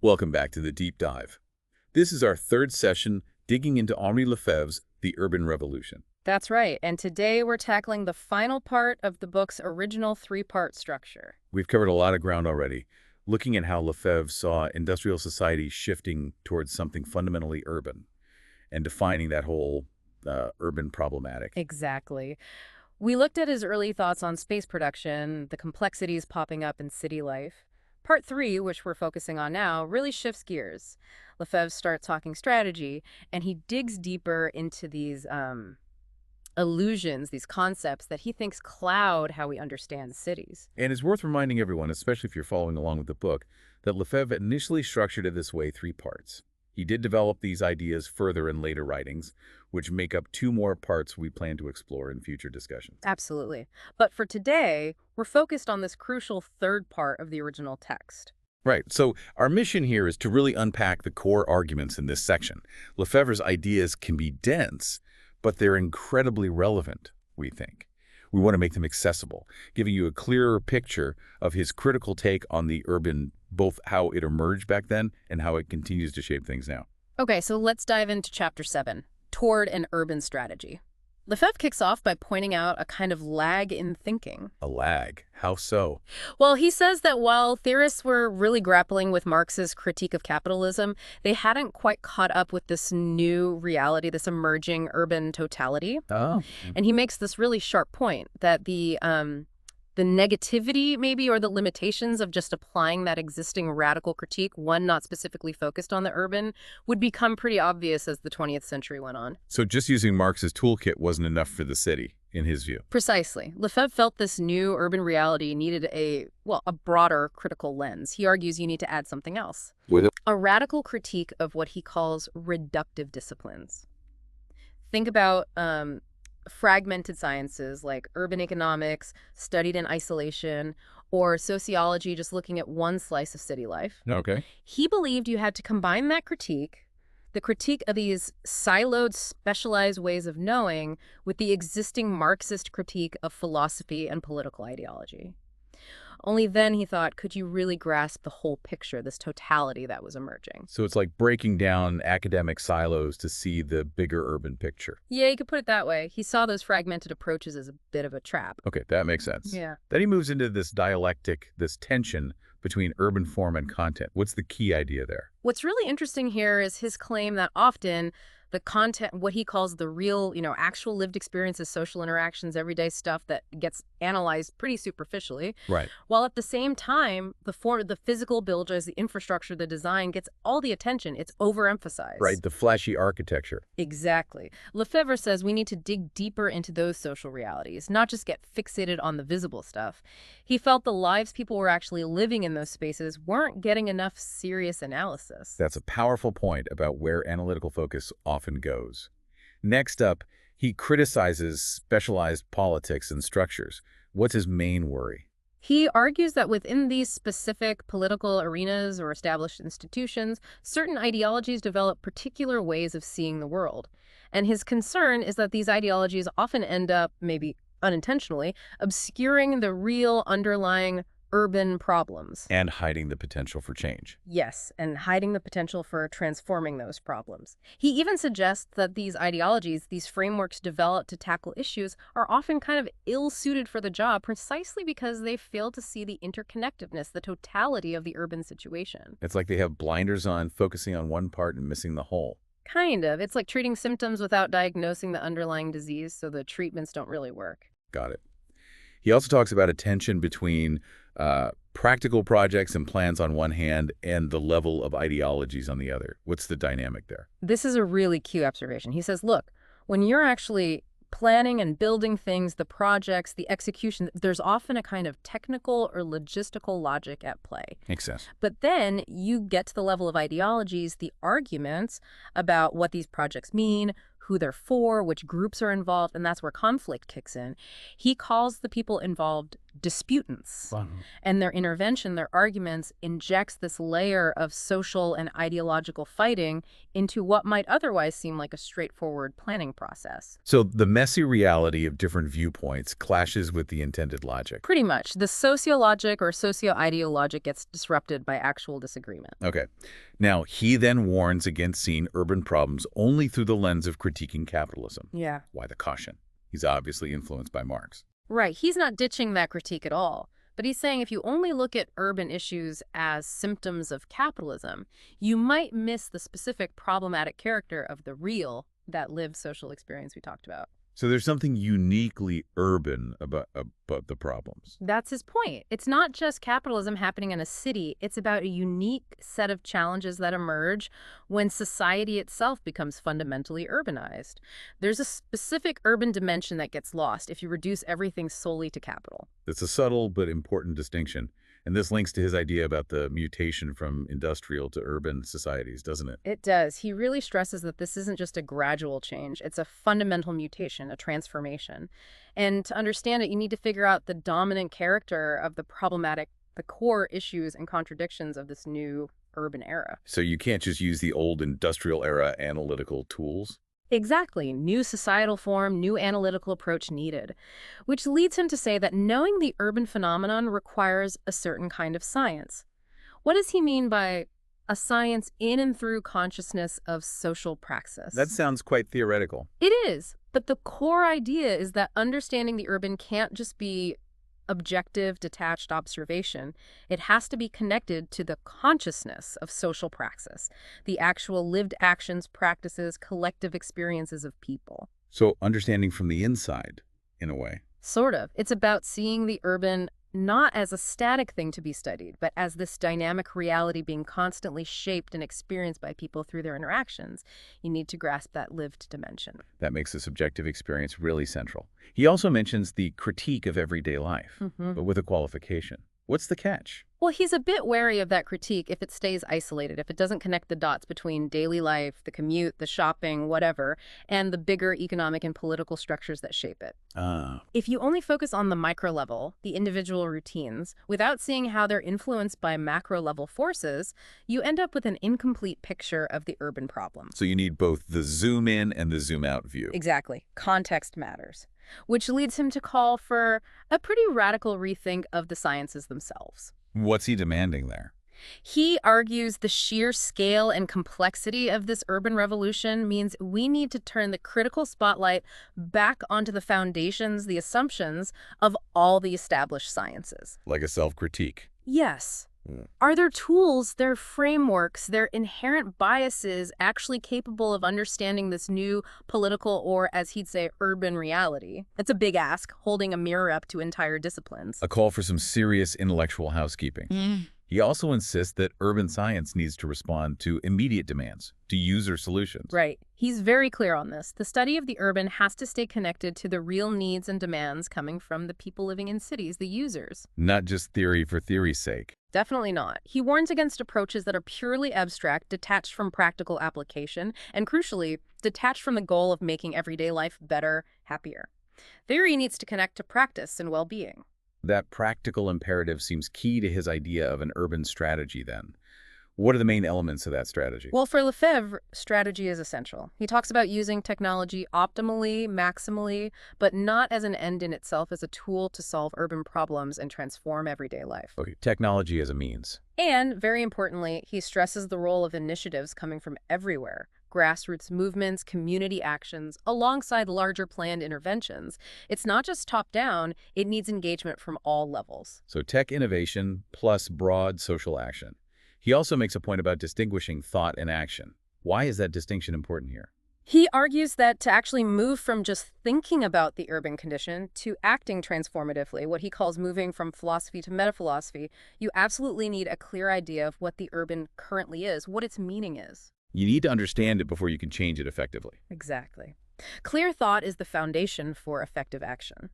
Welcome back to the Deep Dive. This is our third session digging into Henri Lefebvre's The Urban Revolution. That's right, and today we're tackling the final part of the book's original three-part structure. We've covered a lot of ground already, looking at how Lefebvre saw industrial society shifting towards something fundamentally urban and defining that whole urban problematic. Exactly. We looked at his early thoughts on space production, the complexities popping up in city life. Part 3, which we're focusing on now, really shifts gears. Lefebvre starts talking strategy, and he digs deeper into these illusions, these concepts that he thinks cloud how we understand cities. And it's worth reminding everyone, especially if you're following along with the book, that Lefebvre initially structured it this way, 3 parts. He did develop these ideas further in later writings, which make up 2 more parts we plan to explore in future discussions. Absolutely. But for today, we're focused on this crucial third part of the original text. Right. So our mission here is to really unpack the core arguments in this section. Lefebvre's ideas can be dense, but they're incredibly relevant, we think. We want to make them accessible, giving you a clearer picture of his critical take on the urban, both how it emerged back then and how it continues to shape things now. Okay, so let's dive into Chapter 7, Toward an Urban Strategy. Lefebvre kicks off by pointing out a kind of lag in thinking. A lag? How so? Well, he says that while theorists were really grappling with Marx's critique of capitalism, they hadn't quite caught up with this new reality, this emerging urban totality. Oh. And he makes this really sharp point that the negativity, maybe, or the limitations of just applying that existing radical critique, one not specifically focused on the urban, would become pretty obvious as the 20th century went on. So just using Marx's toolkit wasn't enough for the city, in his view. Precisely. Lefebvre felt this new urban reality needed a broader critical lens. He argues you need to add something else. A radical critique of what he calls reductive disciplines. Think about fragmented sciences like urban economics, studied in isolation, or sociology just looking at one slice of city life. Okay. He believed you had to combine that critique, the critique of these siloed, specialized ways of knowing, with the existing Marxist critique of philosophy and political ideology. Only then, he thought, could you really grasp the whole picture, this totality that was emerging. So it's like breaking down academic silos to see the bigger urban picture. Yeah, you could put it that way. He saw those fragmented approaches as a bit of a trap. Okay, that makes sense. Yeah. Then he moves into this dialectic, this tension between urban form and content. What's the key idea there? What's really interesting here is his claim that often the content, what he calls the real, actual lived experiences, social interactions, everyday stuff that gets analyzed pretty superficially. Right. While at the same time, the physical buildings, the infrastructure, the design gets all the attention. It's overemphasized. Right, the flashy architecture. Exactly. Lefebvre says we need to dig deeper into those social realities, not just get fixated on the visible stuff. He felt the lives people were actually living in those spaces weren't getting enough serious analysis. That's a powerful point about where analytical focus often goes. Next up, he criticizes specialized politics and structures. What's his main worry? He argues that within these specific political arenas or established institutions, certain ideologies develop particular ways of seeing the world. And his concern is that these ideologies often end up, maybe unintentionally, obscuring the real underlying urban problems. And hiding the potential for change. Yes, and hiding the potential for transforming those problems. He even suggests that these ideologies, these frameworks developed to tackle issues, are often kind of ill-suited for the job precisely because they fail to see the interconnectedness, the totality of the urban situation. It's like they have blinders on, focusing on one part and missing the whole. Kind of. It's like treating symptoms without diagnosing the underlying disease, so the treatments don't really work. Got it. He also talks about a tension between practical projects and plans on one hand and the level of ideologies on the other. What's the dynamic there? This is a really key observation. He says, look, when you're actually planning and building things, the projects, the execution, there's often a kind of technical or logistical logic at play. Makes sense. But then you get to the level of ideologies, the arguments about what these projects mean, who they're for, which groups are involved, and that's where conflict kicks in. He calls the people involved disputants. Wow. And their intervention, their arguments, injects this layer of social and ideological fighting into what might otherwise seem like a straightforward planning process. So the messy reality of different viewpoints clashes with the intended logic. Pretty much. The sociologic or socio-ideologic gets disrupted by actual disagreement. Okay. Now, he then warns against seeing urban problems only through the lens of critiquing capitalism. Yeah. Why the caution? He's obviously influenced by Marx. Right. He's not ditching that critique at all. But he's saying if you only look at urban issues as symptoms of capitalism, you might miss the specific problematic character of the real, that lived social experience we talked about. So there's something uniquely urban about the problems. That's his point. It's not just capitalism happening in a city. It's about a unique set of challenges that emerge when society itself becomes fundamentally urbanized. There's a specific urban dimension that gets lost if you reduce everything solely to capital. It's a subtle but important distinction. And this links to his idea about the mutation from industrial to urban societies, doesn't it? It does. He really stresses that this isn't just a gradual change. It's a fundamental mutation, a transformation. And to understand it, you need to figure out the dominant character of the problematic, the core issues and contradictions of this new urban era. So you can't just use the old industrial era analytical tools? Exactly. New societal form, new analytical approach needed. Which leads him to say that knowing the urban phenomenon requires a certain kind of science. What does he mean by a science in and through consciousness of social praxis? That sounds quite theoretical. It is, but the core idea is that understanding the urban can't just be objective, detached observation. It has to be connected to the consciousness of social praxis, the actual lived actions, practices, collective experiences of people. So understanding from the inside, in a way. Sort of. It's about seeing the urban not as a static thing to be studied, but as this dynamic reality being constantly shaped and experienced by people through their interactions. You need to grasp that lived dimension. That makes the subjective experience really central. He also mentions the critique of everyday life, but with a qualification. What's the catch? Well, he's a bit wary of that critique if it stays isolated, if it doesn't connect the dots between daily life, the commute, the shopping, whatever, and the bigger economic and political structures that shape it. If you only focus on the micro level, the individual routines, without seeing how they're influenced by macro level forces, you end up with an incomplete picture of the urban problem. So you need both the zoom in and the zoom out view. Exactly. Context matters. Which leads him to call for a pretty radical rethink of the sciences themselves. What's he demanding there? He argues the sheer scale and complexity of this urban revolution means we need to turn the critical spotlight back onto the foundations, the assumptions of all the established sciences. Like a self-critique. Yes. Are their tools, their frameworks, their inherent biases actually capable of understanding this new political or, as he'd say, urban reality? It's a big ask, holding a mirror up to entire disciplines. A call for some serious intellectual housekeeping. He also insists that urban science needs to respond to immediate demands, to user solutions. Right. He's very clear on this. The study of the urban has to stay connected to the real needs and demands coming from the people living in cities, the users. Not just theory for theory's sake. Definitely not. He warns against approaches that are purely abstract, detached from practical application, and crucially, detached from the goal of making everyday life better, happier. Theory needs to connect to practice and well-being. That practical imperative seems key to his idea of an urban strategy then. What are the main elements of that strategy? Well, for Lefebvre, strategy is essential. He talks about using technology optimally, maximally, but not as an end in itself, as a tool to solve urban problems and transform everyday life. Okay, technology as a means. And, very importantly, he stresses the role of initiatives coming from everywhere. Grassroots movements, community actions, alongside larger planned interventions. It's not just top-down, it needs engagement from all levels. So tech innovation plus broad social action. He also makes a point about distinguishing thought and action. Why is that distinction important here? He argues that to actually move from just thinking about the urban condition to acting transformatively, what he calls moving from philosophy to metaphilosophy, you absolutely need a clear idea of what the urban currently is, what its meaning is. You need to understand it before you can change it effectively. Exactly. Clear thought is the foundation for effective action.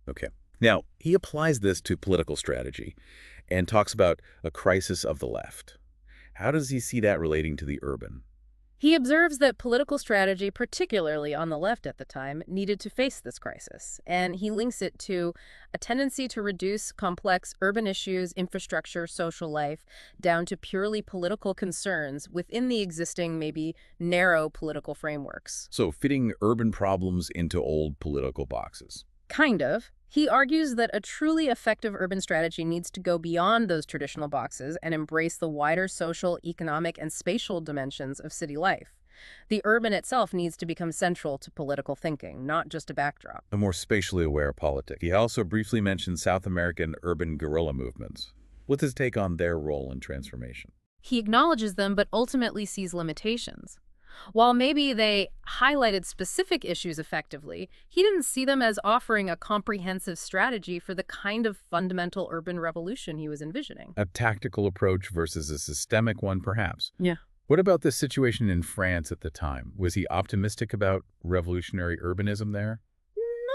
Okay. Now, he applies this to political strategy and talks about a crisis of the left. How does he see that relating to the urban? He observes that political strategy, particularly on the left at the time, needed to face this crisis, and he links it to a tendency to reduce complex urban issues, infrastructure, social life, down to purely political concerns within the existing, maybe narrow political frameworks. So fitting urban problems into old political boxes. Kind of. He argues that a truly effective urban strategy needs to go beyond those traditional boxes and embrace the wider social, economic, and spatial dimensions of city life. The urban itself needs to become central to political thinking, not just a backdrop. A more spatially aware politic. He also briefly mentioned South American urban guerrilla movements. What's his take on their role in transformation? He acknowledges them but ultimately sees limitations. While maybe they highlighted specific issues effectively, he didn't see them as offering a comprehensive strategy for the kind of fundamental urban revolution he was envisioning. A tactical approach versus a systemic one, perhaps. Yeah. What about the situation in France at the time? Was he optimistic about revolutionary urbanism there?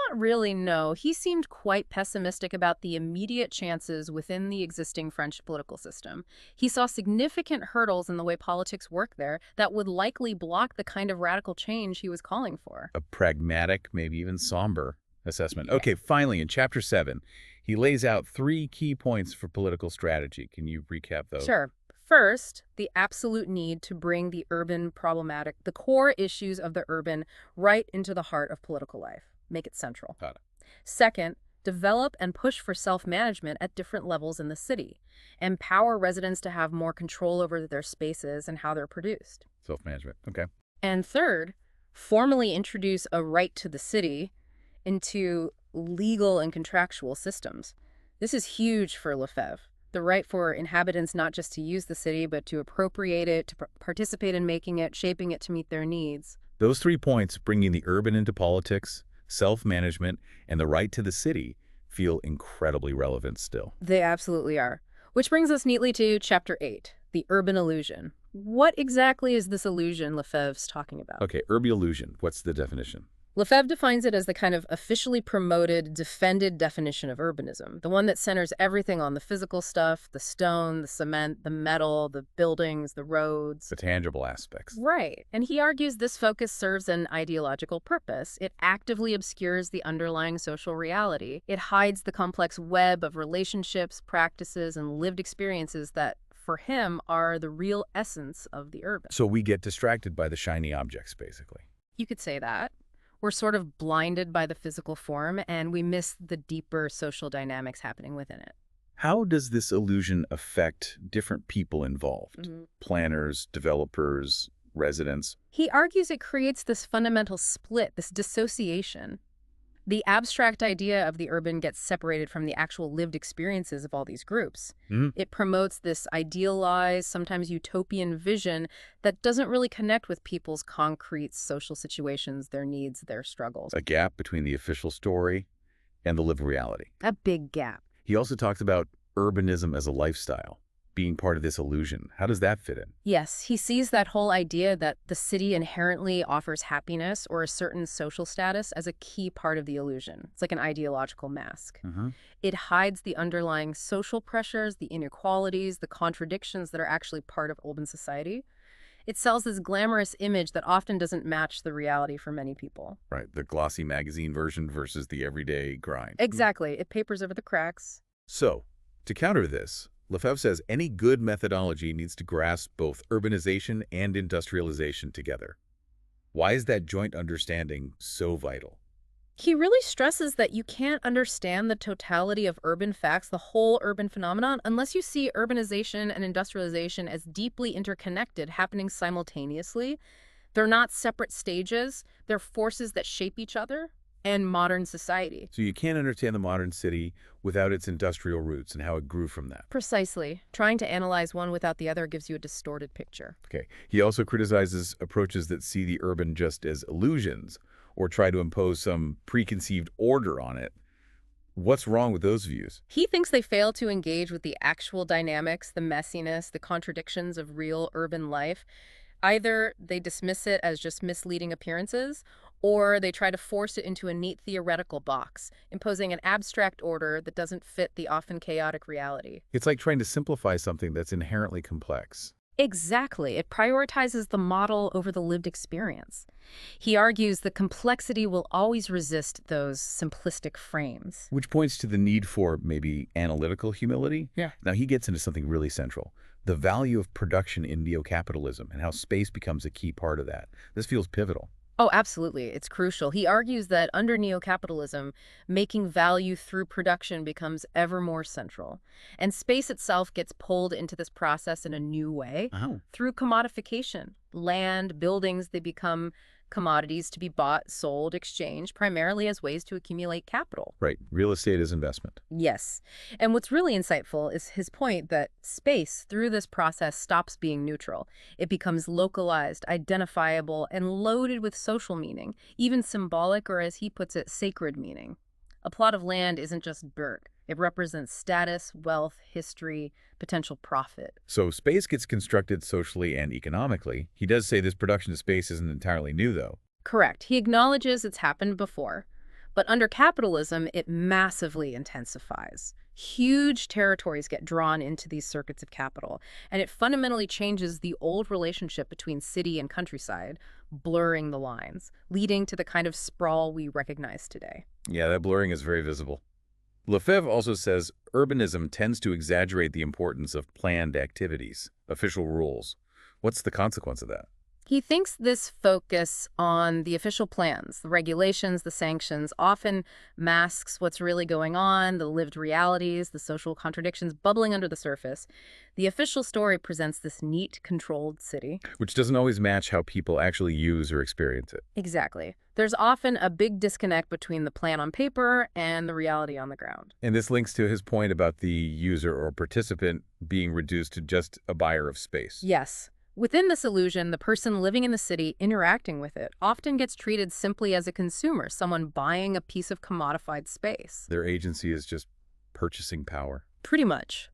Not really, no. He seemed quite pessimistic about the immediate chances within the existing French political system. He saw significant hurdles in the way politics work there that would likely block the kind of radical change he was calling for. A pragmatic, maybe even somber assessment. Yeah. Okay, finally, in Chapter 7, he lays out 3 key points for political strategy. Can you recap those? Sure. First, the absolute need to bring the urban problematic, the core issues of the urban, right into the heart of political life. Make it central. Got it. Second, develop and push for self-management at different levels in the city. Empower residents to have more control over their spaces and how they're produced. Self-management. Okay. And third, formally introduce a right to the city into legal and contractual systems. This is huge for Lefebvre. The right for inhabitants not just to use the city, but to appropriate it, to participate in making it, shaping it to meet their needs. Those 3 points, bringing the urban into politics, self-management, and the right to the city, feel incredibly relevant still. They absolutely are. Which brings us neatly to Chapter 8, the urban illusion. What exactly is this illusion Lefebvre's talking about? Okay, urban illusion. What's the definition? Lefebvre defines it as the kind of officially promoted, defended definition of urbanism, the one that centers everything on the physical stuff, the stone, the cement, the metal, the buildings, the roads. The tangible aspects. Right. And he argues this focus serves an ideological purpose. It actively obscures the underlying social reality. It hides the complex web of relationships, practices, and lived experiences that, for him, are the real essence of the urban. So we get distracted by the shiny objects, basically. You could say that. We're sort of blinded by the physical form, and we miss the deeper social dynamics happening within it. How does this illusion affect different people involved? Planners, developers, residents? He argues it creates this fundamental split, this dissociation. The abstract idea of the urban gets separated from the actual lived experiences of all these groups. It promotes this idealized, sometimes utopian vision that doesn't really connect with people's concrete social situations, their needs, their struggles. A gap between the official story and the lived reality. A big gap. He also talks about urbanism as a lifestyle, being part of this illusion. How does that fit in? Yes, he sees that whole idea that the city inherently offers happiness or a certain social status as a key part of the illusion. It's like an ideological mask. It hides the underlying social pressures, the inequalities, the contradictions that are actually part of urban society. It sells this glamorous image that often doesn't match the reality for many people. Right, the glossy magazine version versus the everyday grind. Exactly. It papers over the cracks. So, to counter this, Lefebvre says any good methodology needs to grasp both urbanization and industrialization together. Why is that joint understanding so vital? He really stresses that you can't understand the totality of urban facts, the whole urban phenomenon, unless you see urbanization and industrialization as deeply interconnected, happening simultaneously. They're not separate stages. They're forces that shape each other and modern society. So you can't understand the modern city without its industrial roots and how it grew from that. Precisely. Trying to analyze one without the other gives you a distorted picture. Okay. He also criticizes approaches that see the urban just as illusions or try to impose some preconceived order on it. What's wrong with those views? He thinks they fail to engage with the actual dynamics, the messiness, the contradictions of real urban life. Either they dismiss it as just misleading appearances, or they try to force it into a neat theoretical box, imposing an abstract order that doesn't fit the often chaotic reality. It's like trying to simplify something that's inherently complex. Exactly. It prioritizes the model over the lived experience. He argues the complexity will always resist those simplistic frames. Which points to the need for maybe analytical humility. Yeah. Now he gets into something really central, the value of production in neo-capitalism and how space becomes a key part of that. This feels pivotal. Oh, absolutely. It's crucial. He argues that under neo-capitalism, making value through production becomes ever more central. And space itself gets pulled into this process in a new way Oh. through commodification. Land, buildings, they become commodities to be bought, sold, exchanged, primarily as ways to accumulate capital. Right. Real estate is investment. Yes. And what's really insightful is his point that space, through this process, stops being neutral. It becomes localized, identifiable, and loaded with social meaning, even symbolic or, as he puts it, sacred meaning. A plot of land isn't just dirt. It represents status, wealth, history, potential profit. So space gets constructed socially and economically. He does say this production of space isn't entirely new, though. Correct. He acknowledges it's happened before, but under capitalism, it massively intensifies. Huge territories get drawn into these circuits of capital, and it fundamentally changes the old relationship between city and countryside, blurring the lines, leading to the kind of sprawl we recognize today. Yeah, that blurring is very visible. Lefebvre also says urbanism tends to exaggerate the importance of planned activities, official rules. What's the consequence of that? He thinks this focus on the official plans, the regulations, the sanctions, often masks what's really going on, the lived realities, the social contradictions bubbling under the surface. The official story presents this neat, controlled city. Which doesn't always match how people actually use or experience it. Exactly. There's often a big disconnect between the plan on paper and the reality on the ground. And this links to his point about the user or participant being reduced to just a buyer of space. Yes. Within this illusion, the person living in the city interacting with it often gets treated simply as a consumer, someone buying a piece of commodified space. Their agency is just purchasing power. Pretty much.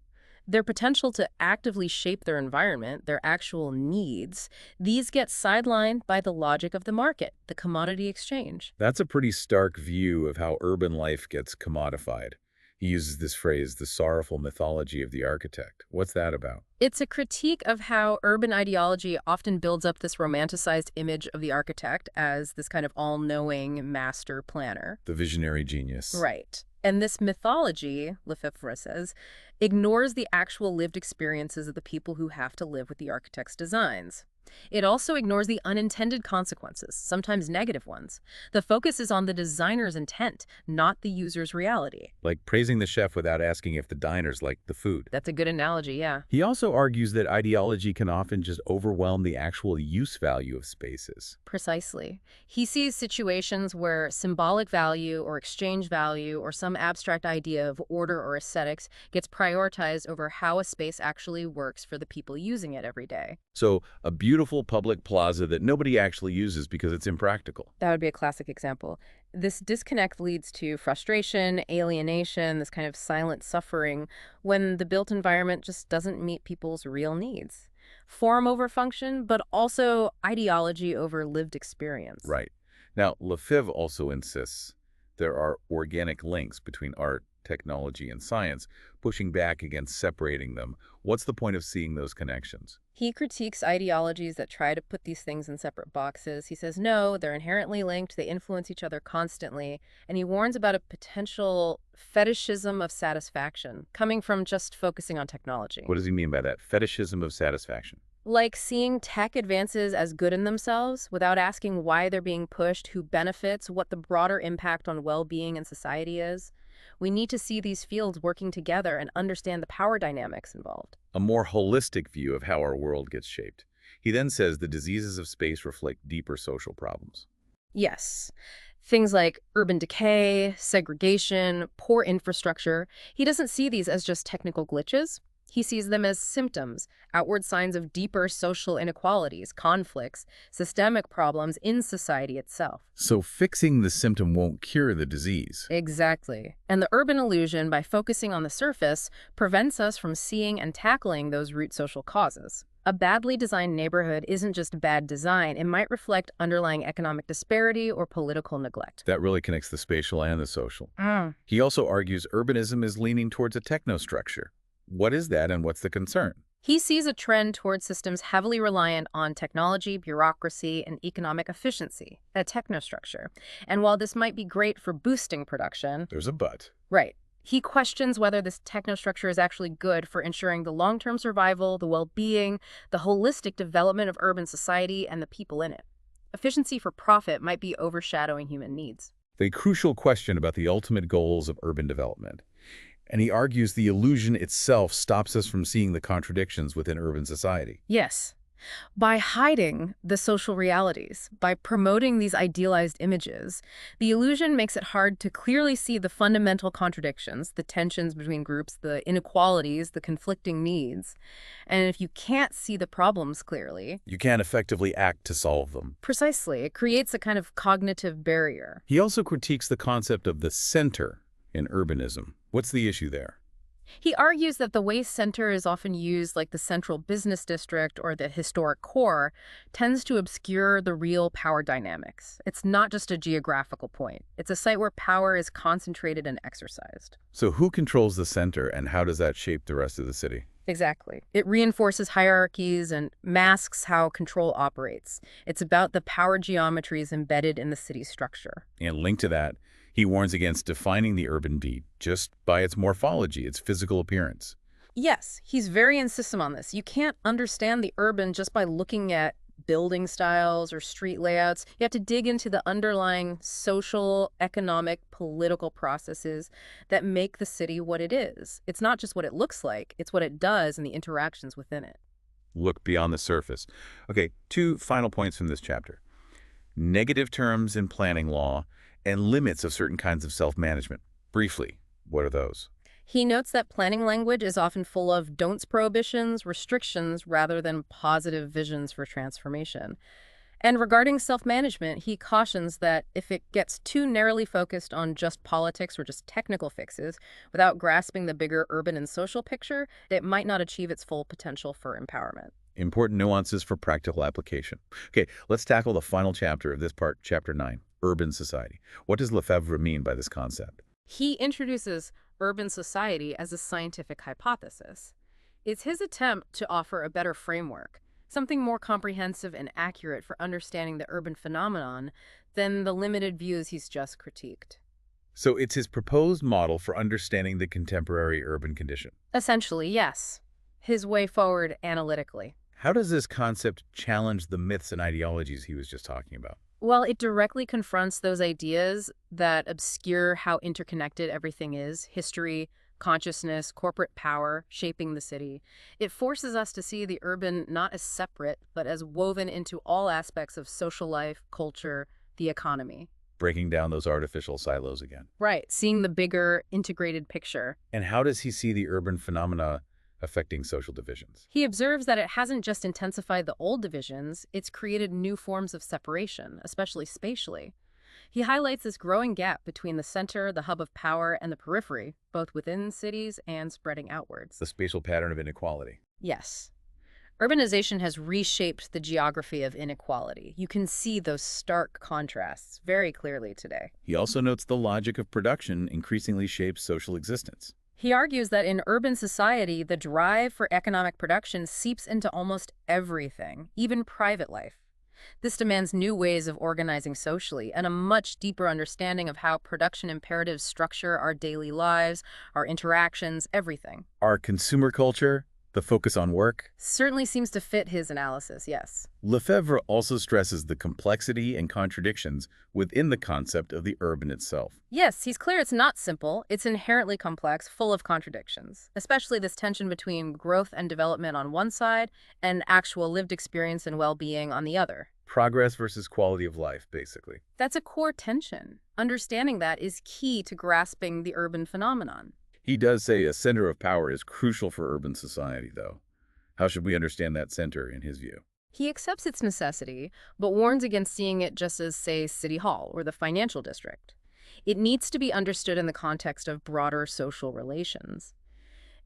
Their potential to actively shape their environment, their actual needs, these get sidelined by the logic of the market, the commodity exchange. That's a pretty stark view of how urban life gets commodified. He uses this phrase, the sorrowful mythology of the architect. What's that about? It's a critique of how urban ideology often builds up this romanticized image of the architect as this kind of all-knowing master planner. The visionary genius. Right. And this mythology, Lefebvre says, ignores the actual lived experiences of the people who have to live with the architect's designs. It also ignores the unintended consequences, sometimes negative ones. The focus is on the designer's intent, not the user's reality. Like praising the chef without asking if the diners like the food. That's a good analogy, yeah. He also argues that ideology can often just overwhelm the actual use value of spaces. Precisely. He sees situations where symbolic value or exchange value or some abstract idea of order or aesthetics gets prioritized over how a space actually works for the people using it every day. So a beautiful public plaza that nobody actually uses because it's impractical. That would be a classic example. This disconnect leads to frustration, alienation, this kind of silent suffering when the built environment just doesn't meet people's real needs. Form over function, but also ideology over lived experience. Right. Now, Lefebvre also insists there are organic links between art, technology, and science, pushing back against separating them. What's the point of seeing those connections? He critiques ideologies that try to put these things in separate boxes. He says, no, they're inherently linked, they influence each other constantly, and he warns about a potential fetishism of satisfaction coming from just focusing on technology. What does he mean by that? Fetishism of satisfaction. Like seeing tech advances as good in themselves without asking why they're being pushed, who benefits, what the broader impact on well-being and society is. We need to see these fields working together and understand the power dynamics involved. A more holistic view of how our world gets shaped. He then says the diseases of space reflect deeper social problems. Yes. Things like urban decay, segregation, poor infrastructure. He doesn't see these as just technical glitches. He sees them as symptoms, outward signs of deeper social inequalities, conflicts, systemic problems in society itself. So fixing the symptom won't cure the disease. Exactly. And the urban illusion, by focusing on the surface, prevents us from seeing and tackling those root social causes. A badly designed neighborhood isn't just bad design. It might reflect underlying economic disparity or political neglect. That really connects the spatial and the social. Mm. He also argues urbanism is leaning towards a technostructure. What is that and what's the concern? He sees a trend towards systems heavily reliant on technology, bureaucracy, and economic efficiency, a technostructure. And while this might be great for boosting production, There's a but. right, he questions whether this technostructure is actually good for ensuring the long-term survival, the well-being, the holistic development of urban society, and the people in it. Efficiency for profit might be overshadowing human needs. The crucial question about the ultimate goals of urban development. And he argues the illusion itself stops us from seeing the contradictions within urban society. Yes. By hiding the social realities, by promoting these idealized images, the illusion makes it hard to clearly see the fundamental contradictions, the tensions between groups, the inequalities, the conflicting needs. And if you can't see the problems clearly, You can't effectively act to solve them. precisely, it creates a kind of cognitive barrier. He also critiques the concept of the center in urbanism. What's the issue there? He argues that the way center is often used, like the central business district or the historic core, tends to obscure the real power dynamics. It's not just a geographical point. It's a site where power is concentrated and exercised. So who controls the center, and how does that shape the rest of the city? Exactly. It reinforces hierarchies and masks how control operates. It's about the power geometries embedded in the city's structure. And linked to that, he warns against defining the urban beat just by its morphology, its physical appearance. Yes, he's very insistent on this. You can't understand the urban just by looking at building styles or street layouts. You have to dig into the underlying social, economic, political processes that make the city what it is. It's not just what it looks like, it's what it does and the interactions within it. Look beyond the surface. Okay, 2 final points from this chapter. Negative terms in planning law and limits of certain kinds of self-management. Briefly, what are those? He notes that planning language is often full of don'ts prohibitions, restrictions, rather than positive visions for transformation. And regarding self-management, he cautions that if it gets too narrowly focused on just politics or just technical fixes, without grasping the bigger urban and social picture, it might not achieve its full potential for empowerment. Important nuances for practical application. Okay, let's tackle the final chapter of this part, chapter 9, urban society. What does Lefebvre mean by this concept? He introduces urban society as a scientific hypothesis. It's his attempt to offer a better framework, something more comprehensive and accurate for understanding the urban phenomenon than the limited views he's just critiqued. So it's his proposed model for understanding the contemporary urban condition. Essentially, yes. His way forward analytically. How does this concept challenge the myths and ideologies he was just talking about? Well, it directly confronts those ideas that obscure how interconnected everything is: history, consciousness, corporate power, shaping the city. It forces us to see the urban not as separate, but as woven into all aspects of social life, culture, the economy. Breaking down those artificial silos again. Right, seeing the bigger, integrated picture. And how does he see the urban phenomena affecting social divisions? He observes that it hasn't just intensified the old divisions, it's created new forms of separation, especially spatially. He highlights this growing gap between the center, the hub of power, and the periphery, both within cities and spreading outwards. The spatial pattern of inequality. Yes. Urbanization has reshaped the geography of inequality. You can see those stark contrasts very clearly today. He also notes the logic of production increasingly shapes social existence. He argues that in urban society, the drive for economic production seeps into almost everything, even private life. This demands new ways of organizing socially and a much deeper understanding of how production imperatives structure our daily lives, our interactions, everything. Our consumer culture, the focus on work. Certainly seems to fit his analysis, yes. Lefebvre also stresses the complexity and contradictions within the concept of the urban itself. Yes, he's clear it's not simple. It's inherently complex, full of contradictions, especially this tension between growth and development on one side and actual lived experience and well-being on the other. Progress versus quality of life, basically. That's a core tension. Understanding that is key to grasping the urban phenomenon. He does say a center of power is crucial for urban society, though. How should we understand that center, in his view? He accepts its necessity, but warns against seeing it just as, say, City Hall or the financial district. It needs to be understood in the context of broader social relations.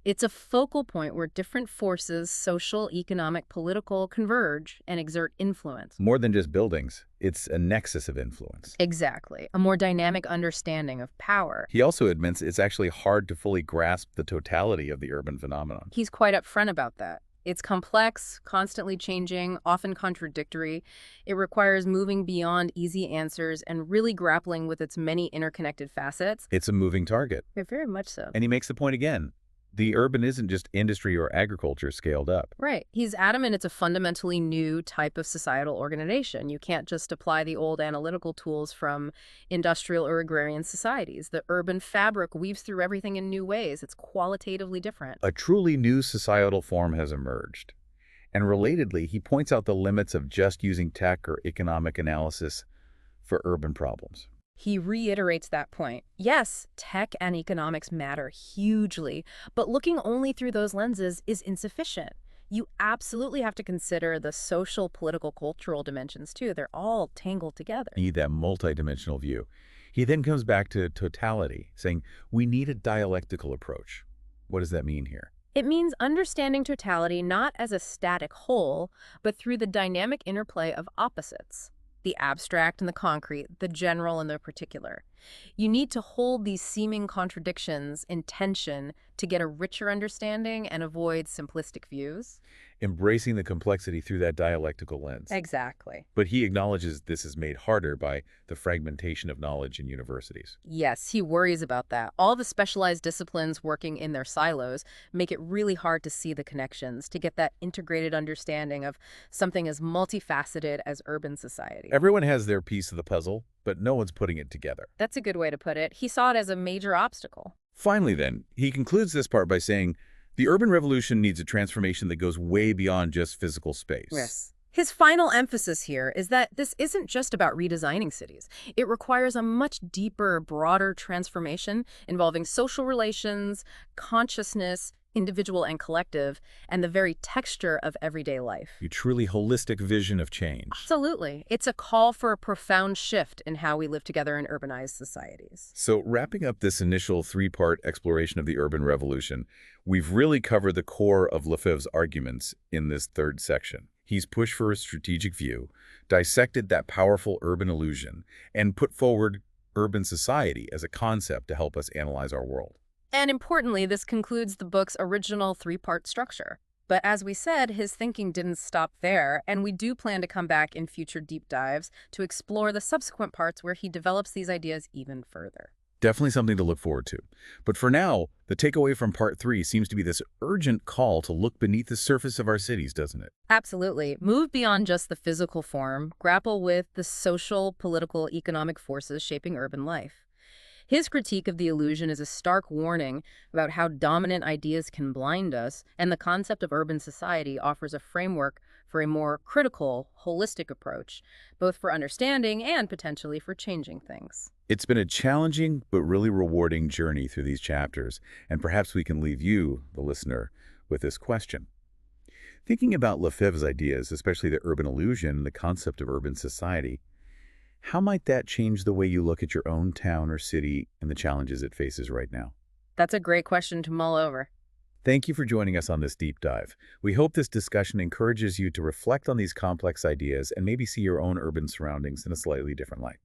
It's a focal point where different forces, social, economic, political, converge and exert influence. More than just buildings, it's a nexus of influence. Exactly. A more dynamic understanding of power. He also admits it's actually hard to fully grasp the totality of the urban phenomenon. He's quite upfront about that. It's complex, constantly changing, often contradictory. It requires moving beyond easy answers and really grappling with its many interconnected facets. It's a moving target. Yeah, very much so. And he makes the point again. The urban isn't just industry or agriculture scaled up. Right. He's adamant it's a fundamentally new type of societal organization. You can't just apply the old analytical tools from industrial or agrarian societies. The urban fabric weaves through everything in new ways. It's qualitatively different. A truly new societal form has emerged. And relatedly, he points out the limits of just using tech or economic analysis for urban problems. He reiterates that point. Yes, tech and economics matter hugely, but looking only through those lenses is insufficient. You absolutely have to consider the social, political, cultural dimensions too. They're all tangled together. Need that multidimensional view. He then comes back to totality, saying we need a dialectical approach. What does that mean here? It means understanding totality not as a static whole, but through the dynamic interplay of opposites. The abstract and the concrete, the general and the particular. You need to hold these seeming contradictions in tension to get a richer understanding and avoid simplistic views. Embracing the complexity through that dialectical lens. Exactly. But he acknowledges this is made harder by the fragmentation of knowledge in universities. Yes, he worries about that. All the specialized disciplines working in their silos make it really hard to see the connections, to get that integrated understanding of something as multifaceted as urban society. Everyone has their piece of the puzzle, but no one's putting it together. That's a good way to put it. He saw it as a major obstacle. Finally, then, he concludes this part by saying, the urban revolution needs a transformation that goes way beyond just physical space. Yes. His final emphasis here is that this isn't just about redesigning cities. It requires a much deeper, broader transformation involving social relations, consciousness, individual and collective, and the very texture of everyday life. A truly holistic vision of change. Absolutely. It's a call for a profound shift in how we live together in urbanized societies. So wrapping up this initial three-part exploration of the urban revolution, we've really covered the core of Lefebvre's arguments in this third section. He's pushed for a strategic view, dissected that powerful urban illusion, and put forward urban society as a concept to help us analyze our world. And importantly, this concludes the book's original three-part structure. But as we said, his thinking didn't stop there, and we do plan to come back in future deep dives to explore the subsequent parts where he develops these ideas even further. Definitely something to look forward to. But for now, the takeaway from part 3 seems to be this urgent call to look beneath the surface of our cities, doesn't it? Absolutely. Move beyond just the physical form, grapple with the social, political, economic forces shaping urban life. His critique of the illusion is a stark warning about how dominant ideas can blind us, and the concept of urban society offers a framework for a more critical, holistic approach, both for understanding and potentially for changing things. It's been a challenging but really rewarding journey through these chapters, and perhaps we can leave you, the listener, with this question. Thinking about Lefebvre's ideas, especially the urban illusion and the concept of urban society, how might that change the way you look at your own town or city and the challenges it faces right now? That's a great question to mull over. Thank you for joining us on this deep dive. We hope this discussion encourages you to reflect on these complex ideas and maybe see your own urban surroundings in a slightly different light.